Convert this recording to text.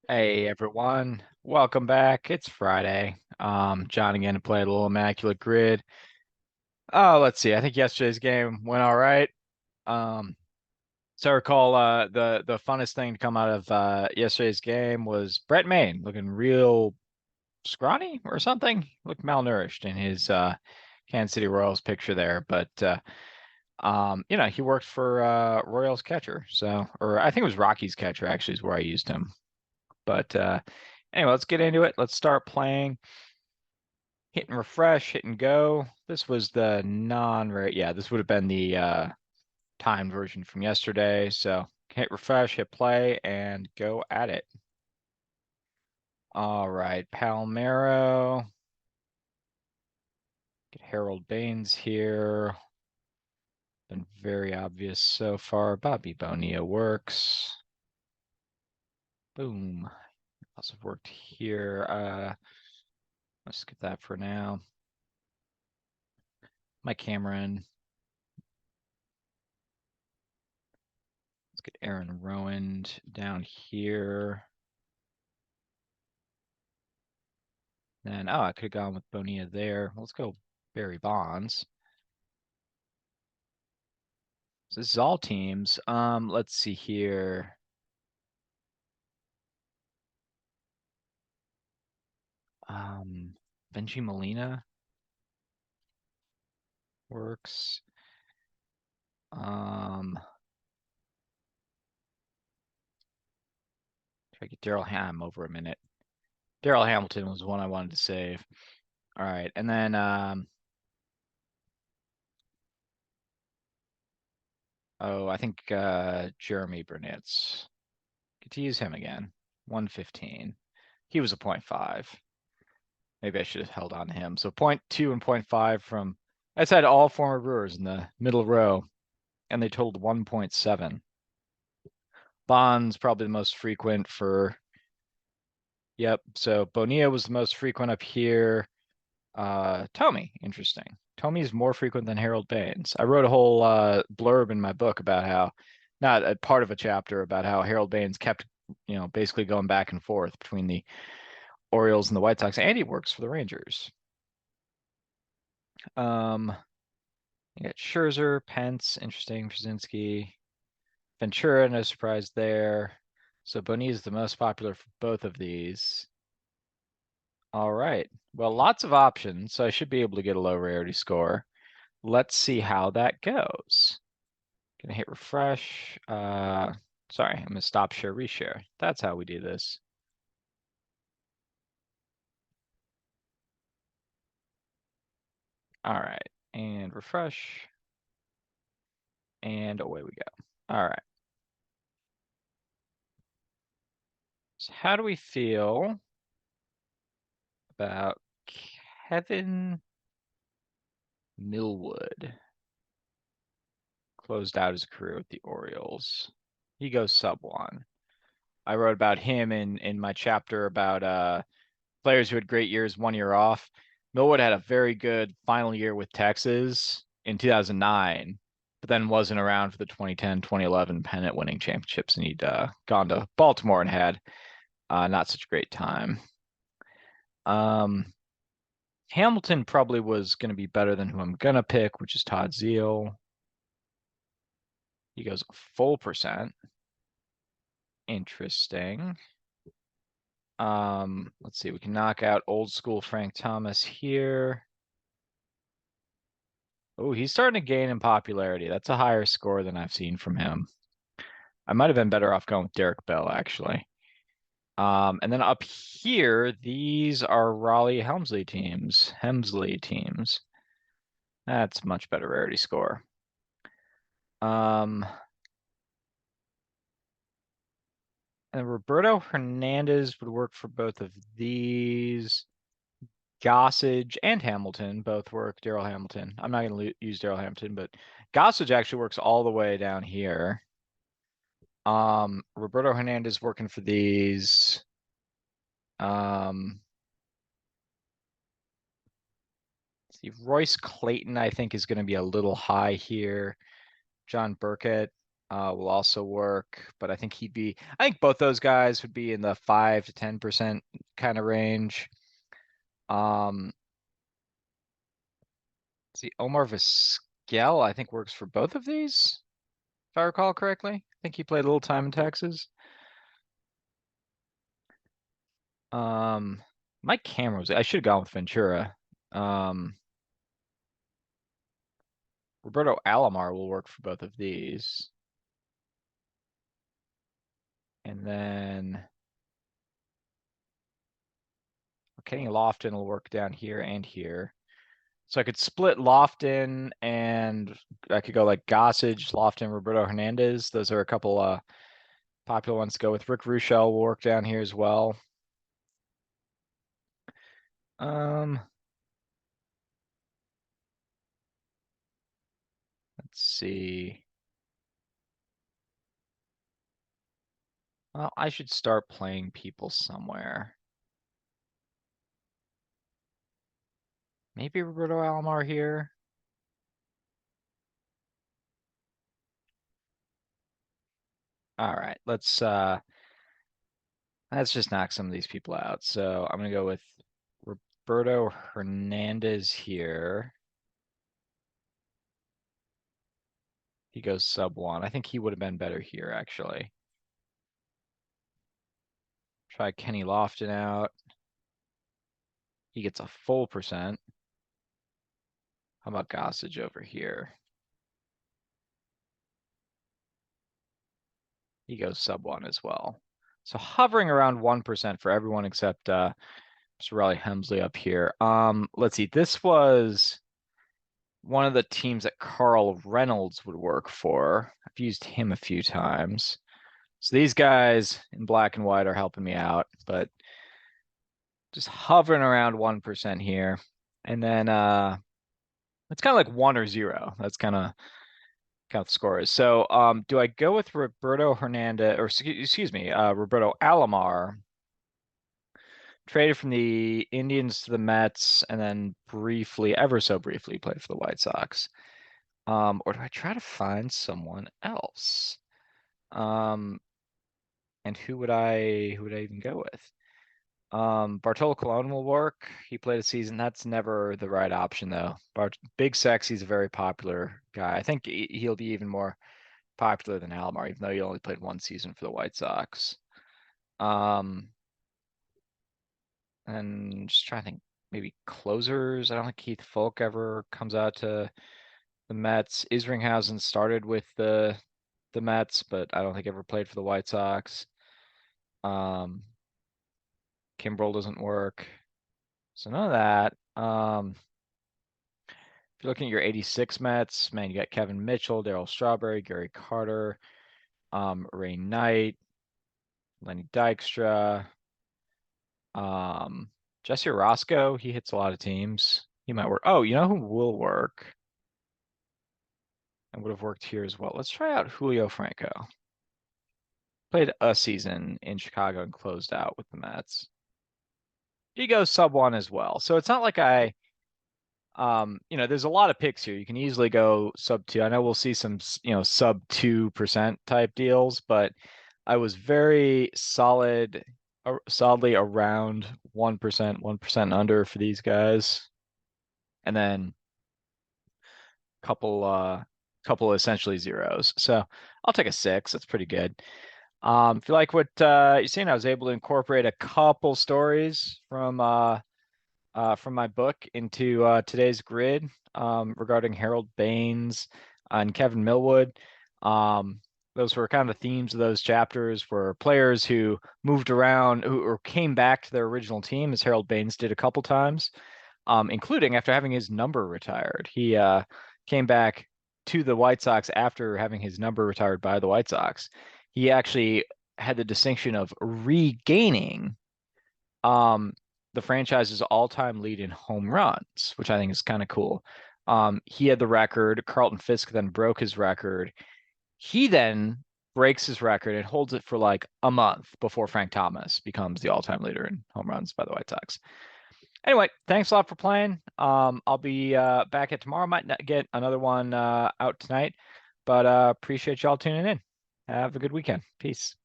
Hey everyone, welcome back. It's Friday. John again to play a little Immaculate Grid. Oh, let's see. I think yesterday's game went all right. Um, so I recall the funnest thing to come out of yesterday's game was Brett Main looking real scrawny or something. Looked malnourished in his Kansas City Royals picture there, but he worked for Royals catcher. So, or I think it was Rockies catcher actually is where I used him. But anyway, let's get into it. Let's start playing. Hit and refresh, hit and go. This was the non-rate. Yeah, this would have been the timed version from yesterday. So hit refresh, hit play, and go at it. All right, Palmero. Get Harold Baines here. Been very obvious so far. Bobby Bonilla works. Boom. Also worked here. Let's skip that for now. Mike Cameron. Let's get Aaron Rowand down here. Then, I could have gone with Bonilla there. Let's go Barry Bonds. So this is all teams. Let's see here. Benji Molina works. Try to get Daryl Ham over a minute. Daryl Hamilton was one I wanted to save. All right, and then I think Jeremy Burnitz. Get to use him again. 115. He was a 0.5. Maybe I should have held on to him. So 0.2 and 0.5 from I said all former Brewers in the middle row, and they totaled 1.7. Bonds probably the most frequent for. Yep. So Bonilla was the most frequent up here. Tommy, interesting. Tommy's more frequent than Harold Baines. I wrote a whole blurb in my book about how, not a part of a chapter about how Harold Baines kept, basically going back and forth between the Orioles and the White Sox, and he works for the Rangers. You got Scherzer, Pence, interesting, Brzezinski, Ventura, no surprise there. So Bonilla is the most popular for both of these. All right. Well, lots of options, so I should be able to get a low rarity score. Let's see how that goes. Gonna hit refresh. Sorry, I'm gonna stop share reshare. That's how we do this. All right, and refresh, and away we go. All right. So how do we feel about Kevin Millwood? Closed out his career with the Orioles. He goes sub 1. I wrote about him in my chapter about players who had great years, 1 year off. Millwood had a very good final year with Texas in 2009, but then wasn't around for the 2010, 2011 pennant winning championships, and he'd gone to Baltimore and had not such a great time. Hamilton probably was going to be better than who I'm going to pick, which is Todd Zeal. He goes full percent. Interesting. Let's see. We can knock out old school Frank Thomas here. Oh, he's starting to gain in popularity. That's a higher score than I've seen from him. I might have been better off going with Derek Bell, actually. And then up here, these are Raleigh Helmsley teams. That's much better rarity score. And Roberto Hernandez would work for both of these. Gossage and Hamilton both work. Daryl Hamilton. I'm not going to use Daryl Hamilton, but Gossage actually works all the way down here. Roberto Hernandez working for these. See, Royce Clayton, I think, is going to be a little high here. John Burkett. will also work, but I think I think both those guys would be in the 5 to 10% kind of range. Um, see, Omar Vizquel, I think works for both of these, if I recall correctly. I think he played a little time in Texas. Um, my camera was, I should have gone with Ventura. Um, Roberto Alomar will work for both of these. And then Kenny Lofton will work down here and here. So I could split Lofton and I could go like Gossage, Lofton, Roberto Hernandez. Those are a couple popular ones to go with. Rick Ruschel will work down here as well. Um, let's see. Well, I should start playing people somewhere. Maybe Roberto Alomar here. All right, let's just knock some of these people out. So I'm gonna go with Roberto Hernandez here. He goes sub one. I think he would have been better here, actually. Try Kenny Lofton out. He gets a full percent. How about Gossage over here? He goes sub one as well. So hovering around 1% for everyone except Sorelli Hemsley up here. Let's see. This was one of the teams that Carl Reynolds would work for. I've used him a few times. So these guys in black and white are helping me out, but just hovering around 1% here. And then it's kind of like 1 or 0. That's kind of the score is. So do I go with Roberto Hernandez or excuse me, Roberto Alomar, traded from the Indians to the Mets and then briefly, ever so briefly, played for the White Sox? Or do I try to find someone else? Um, and who would I even go with? Bartolo Colon will work. He played a season. That's never the right option though. Big Sexy's a very popular guy. I think he'll be even more popular than Alomar, even though he only played one season for the White Sox. Um, and just trying to think, maybe closers. I don't think Keith Folk ever comes out to the Mets. Isringhausen started with the Mets, but I don't think ever played for the White Sox. Um, Kimbrel doesn't work. So none of that. If you're looking at your 86 Mets, man, you got Kevin Mitchell, Darryl Strawberry, Gary Carter, Ray Knight, Lenny Dykstra, Jesse Orosco. He hits a lot of teams. He might work. Oh, you know who will work and would have worked here as well? Let's try out Julio Franco. Played a season in Chicago and closed out with the Mets. He goes sub one as well. So it's not like there's a lot of picks here. You can easily go sub two. I know we'll see some, sub 2% type deals, but I was very solidly around 1% under for these guys. And then couple essentially zeros. So I'll take a 6. That's pretty good. If you like what you're seeing, I was able to incorporate a couple stories from my book into today's grid regarding Harold Baines and Kevin Millwood. Those were kind of the themes of those chapters were players who moved around who or came back to their original team, as Harold Baines did a couple times, including after having his number retired. He came back to the White Sox after having his number retired by the White Sox. He actually had the distinction of regaining um, the franchise's all-time lead in home runs, which I think is kind of cool. He had the record. Carlton Fisk then broke his record. He then breaks his record and holds it for like a month before Frank Thomas becomes the all-time leader in home runs by the White Sox. Anyway, thanks a lot for playing. I'll be back at tomorrow. Might not get another one out tonight. But appreciate y'all tuning in. Have a good weekend. Peace.